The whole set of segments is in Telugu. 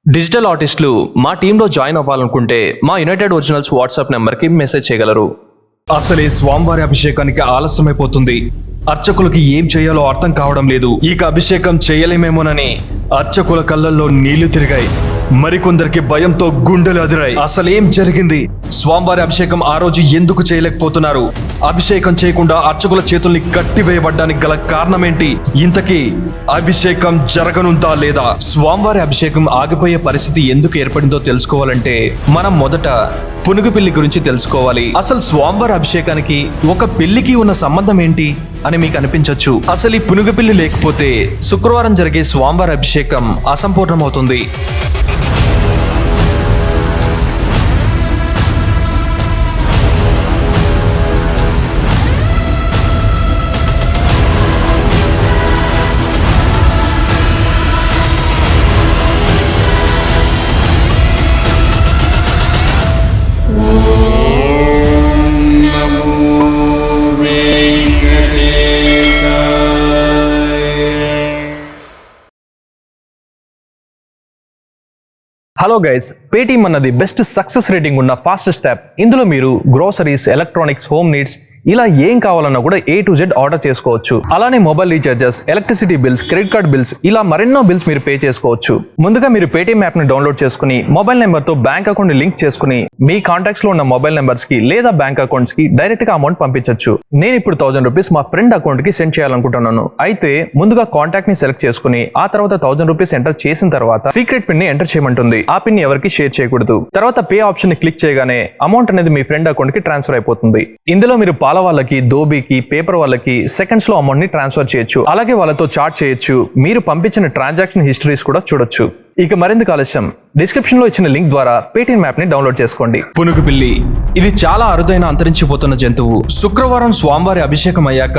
డిజిటల్ ఆర్టిస్టులు మా టీంలో జాయిన్ అవ్వాలనుకుంటే మా యునైటెడ్ ఒరిజినల్స్ వాట్సాప్ నెంబర్కి మెసేజ్ చేయగలరు. అసలే స్వామివారి అభిషేకానికి ఆలస్యమైపోతుంది. అర్చకులకి ఏం చేయాలో అర్థం కావడం లేదు. ఇక అభిషేకం చేయలేమేమోనని అర్చకుల కళ్ళల్లో నీళ్లు తిరిగాయి. మరికొందరికి భయంతో గుండెలు అదిరాయి. అసలేం జరిగింది? స్వామివారి అభిషేకం ఆ రోజు ఎందుకు చేయలేకపోతున్నారు? అభిషేకం చేయకుండా అర్చకుల చేతుల్ని కట్టివేయబడ్డానికి గల కారణమేంటి? ఇంతకీ అభిషేకం జరగనుందా లేదా? స్వామివారి అభిషేకం ఆగిపోయే పరిస్థితి ఎందుకు ఏర్పడిందో తెలుసుకోవాలంటే మనం మొదట పునుగు పిల్లి గురించి తెలుసుకోవాలి. అసలు స్వామివారి అభిషేకానికి ఒక పిల్లికి ఉన్న సంబంధం ఏంటి అని మీకు అనిపించవచ్చు. అసలు ఈ పునుగు పిల్లి లేకపోతే శుక్రవారం జరిగే స్వామివారి అభిషేకం అసంపూర్ణమవుతుంది. హలో గైస్, పేటీఎం అన్నది బెస్ట్ సక్సెస్ రేటింగ్ ఉన్న ఫాస్టెస్ట్ యాప్. ఇందులో మీరు గ్రోసరీస్, ఎలక్ట్రానిక్స్, హోమ్ నీడ్స్ ఇలా ఏం కావాలన్నా కూడా A to Z ఆర్డర్ చేసుకోవచ్చు. అలానే mobile recharges, electricity bills, credit card bills ఇలా మరెన్నో బిల్స్ మీరు పే చేసుకోవచ్చు. ముందుగా మీరు పేటీఎం యాప్ ని డౌన్లోడ్ చేసుకుని మొబైల్ నెంబర్ తో బ్యాంక్ అకౌంట్ ని లింక్ చేసుకుని మీ కాంటాక్ట్స్ లో ఉన్న మొబైల్ నెంబర్స్ కి లేదా బ్యాంక్ అకౌంట్స్ కి డైరెక్ట్ గా అమౌంట్ పంపించవచ్చు. నేను ఇప్పుడు 1000 రూపీస్ మా ఫ్రెండ్ అకౌంట్ కి సెండ్ చేయాలనుకుంటున్నాను. అయితే ముందుగా కాంటాక్ట్ ని సెలెక్ట్ చేసుకుని ఆ తర్వాత 1000 రూపీస్ ఎంటర్ చేసిన తర్వాత సీక్రెట్ పిన్ ని ఎంటర్ చేయమంటుంది. ఆ పిన్ ని ఎవరికి షేర్ చేయకూడదు. తర్వాత పే ఆప్షన్ ని క్లిక్ చేయగానే అమౌంట్ అనేది మీ ఫ్రెండ్ అకౌంట్ కి ట్రాన్స్ఫర్ అయిపోతుంది. ఇందులో మీరు పాల వాళ్ళకి, దోబీకి, పేపర్ వాళ్ళకి సెకండ్స్ లో అమౌంట్ ని ట్రాన్స్ఫర్ చేయొచ్చు. అలాగే వాళ్ళతో చాట్ చేయొచ్చు. మీరు పంపించిన ట్రాన్సాక్షన్ హిస్టరీస్ కూడా చూడొచ్చు. ఇక మరింత ఆలస్యం డిస్క్రిప్షన్ లో ఇచ్చిన లింక్ ద్వారా పేటీఎం యాప్ ని డౌన్లోడ్ చేసుకోండి. పునుగు పిల్లి ఇది చాలా అరుదైన అంతరించిపోతున్న జంతువు. శుక్రవారం స్వామివారి అభిషేకం అయ్యాక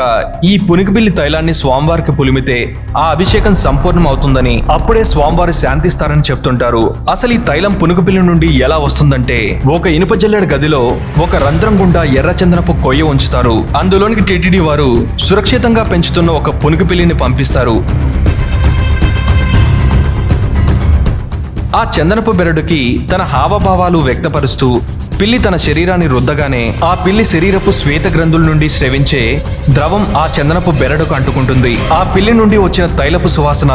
ఈ పునుగు పిల్లి తైలాన్ని స్వామివారికి పులిమితే ఆ అభిషేకం సంపూర్ణం అవుతుందని, అప్పుడే స్వామివారి శాంతిస్తారని చెప్తుంటారు. అసలు ఈ తైలం పునుగు పిల్లి నుండి ఎలా వస్తుందంటే, ఒక ఇనుప జల్లెడ గదిలో ఒక రంధ్రం గుండా ఎర్రచందనపు కొయ్య ఉంచుతారు. అందులోనికి టీటీడీ వారు సురక్షితంగా పెంచుతున్న ఒక పునుగు పిల్లిని పంపిస్తారు. ఆ చందనపు బెరడుకి తన హావభావాలు వ్యక్తపరుస్తూ పిల్లి తన శరీరాన్ని రుద్దగానే ఆ పిల్లి శరీరపు శ్వేత గ్రంథుల నుండి స్రవించే ద్రవం ఆ చందనపు బెరడుకు అంటుకుంటుంది. ఆ పిల్లి నుండి వచ్చిన తైలపు సువాసన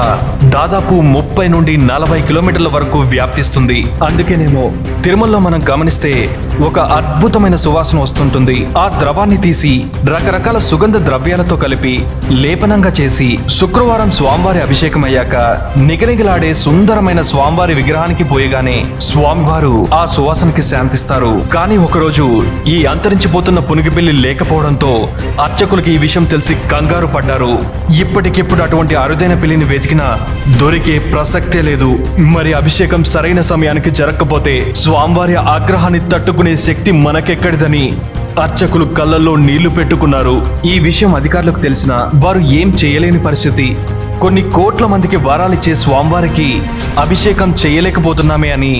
దాదాపు 30 నుండి 40 కిలోమీటర్ల వరకు వ్యాప్తిస్తుంది. అందుకేనేమో తిరుమలలో మనం గమనిస్తే ఒక అద్భుతమైన సువాసన వస్తుంటుంది. ఆ ద్రవాన్ని తీసి రకరకాల సుగంధ ద్రవ్యాలతో కలిపి లేపనంగా చేసి శుక్రవారం స్వామివారి అభిషేకం అయ్యాక నిగనిగలాడే సుందరమైన స్వామివారి విగ్రహానికి పోయగానే స్వామివారు ఆ సువాసనకి శాంతిస్తారు. కానీ ఒకరోజు ఈ అంతరించిపోతున్న పునుగుపిల్లి లేకపోవడంతో అర్చకులకి ఈ విషయం తెలిసి కంగారు పడ్డారు. ఇప్పటికిప్పుడు అటువంటి అరుదైన పిల్లిని వెతికినా దొరికే ప్రసక్తే లేదు. మరి అభిషేకం సరైన సమయానికి జరగకపోతే స్వామివారి ఆగ్రహాన్ని తట్టుకునే శక్తి మనకెక్కడిదని అర్చకులు కళ్ళల్లో నీళ్లు పెట్టుకున్నారు. ఈ విషయం అధికారులకు తెలిసినా వారు ఏం చేయలేని పరిస్థితి. కొన్ని కోట్ల మందికి వరాలిచ్చే స్వామివారికి అభిషేకం చేయలేకపోతున్నామే అని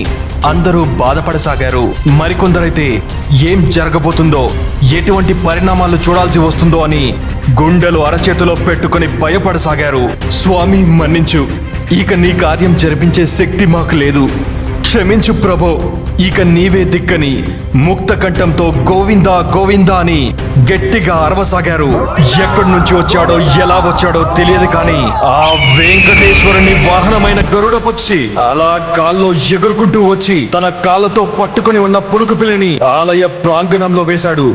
అందరూ బాధపడసాగారు. మరికొందరైతే ఏం జరగబోతుందో, ఎటువంటి పరిణామాలు చూడాల్సి వస్తుందో అని గుండెలు అరచేతిలో పెట్టుకుని భయపడసాగారు. స్వామి మన్నించు, ఇక నీ కార్యం జరిపించే శక్తి మాకు లేదు, క్షమించు ప్రభో, ఇక నీవే దిక్కని ముక్త కంఠంతో గోవిందా గోవిందా అని గట్టిగా అరవసాగారు. ఎక్కడి నుంచి వచ్చాడో ఎలా వచ్చాడో తెలియదు కానీ ఆ వెంకటేశ్వరుని వాహనమైన గరుడ పక్షి అలా కాల్లో ఎగురుకుంటూ వచ్చి తన కాళ్ళతో పట్టుకుని ఉన్న పునుగు పిల్లిని ఆలయ ప్రాంగణంలో వేశాడు.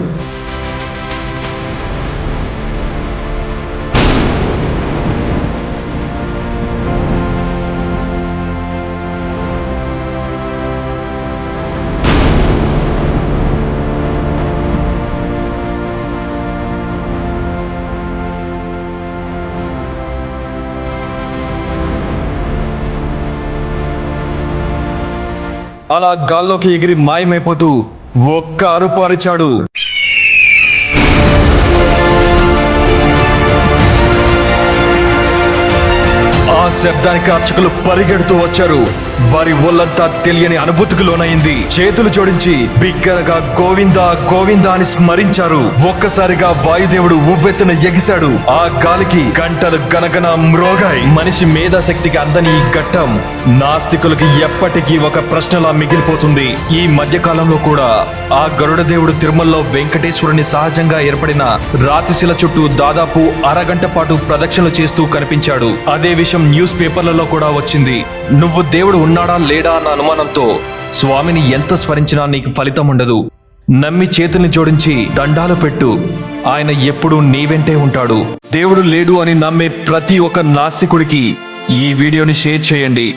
అలా గాల్లోకి ఎగిరి మాయమైపోతూ ఒక్క అరుపు అరిచాడు. ఆ ఆ శబ్దానికి అర్చకులు పరిగెడుతూ వచ్చారు. వారి ఒళ్ళంతా తెలియని అనుభూతికి లోనైంది. చేతులు జోడించి బిగ్గరగా గోవిందా గోవిందా అని స్మరించారు. ఒక్కసారిగా వాయుదేవుడు ఉవ్వెత్తున ఎగిశాడు. ఆ గాలికి గంటలు గనగన మ్రోగాయి. మనిషి మేధాశక్తికి అందని ఈ ఘట్టం నాస్తికులకి ఎప్పటికీ ఒక ప్రశ్నలా మిగిలిపోతుంది. ఈ మధ్య కాలంలో కూడా ఆ గరుడ దేవుడు తిరుమలలో వెంకటేశ్వరుని సహజంగా ఏర్పడిన రాతిశిల చుట్టూ దాదాపు అరగంట పాటు ప్రదక్షిణలు చేస్తూ కనిపించాడు. అదే విషయం న్యూస్ పేపర్లలో కూడా వచ్చింది. నువ్వు దేవుడు ఉన్నాడా లేడా అన్న అనుమానంతో స్వామిని ఎంత స్మరించినా నీకు ఫలితం ఉండదు. నమ్మి చేతుల్ని జోడించి దండాలు పెట్టు. ఆయన ఎప్పుడూ నీ వెంటే ఉంటాడు. దేవుడు లేడు అని నమ్మే ప్రతి ఒక్క నాస్తికుడికి ఈ వీడియోని షేర్ చేయండి.